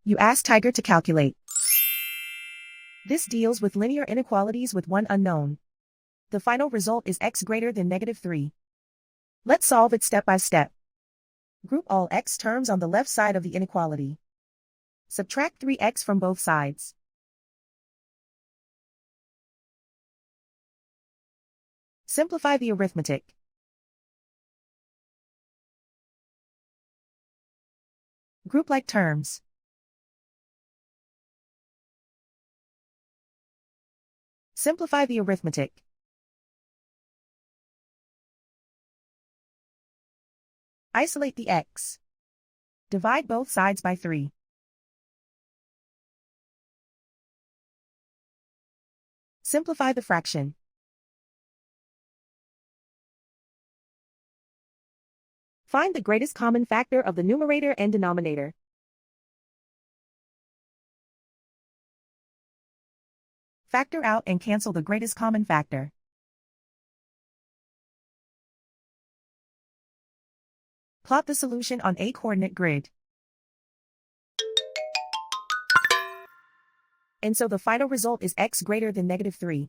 You ask Tiger to calculate. This deals with linear inequalities with one unknown. The final result is x greater than -3. Let's solve it step by step. Group all x terms on the left side of the inequality. Subtract 3x from both sides. Simplify the arithmetic. Group like terms. Simplify the arithmetic. Isolate the x. Divide both sides by 3. Simplify the fraction. Find the greatest common factor of the numerator and denominator. Factor out and cancel the greatest common factor. Plot the solution on a coordinate grid. And so the final result is x greater than -3.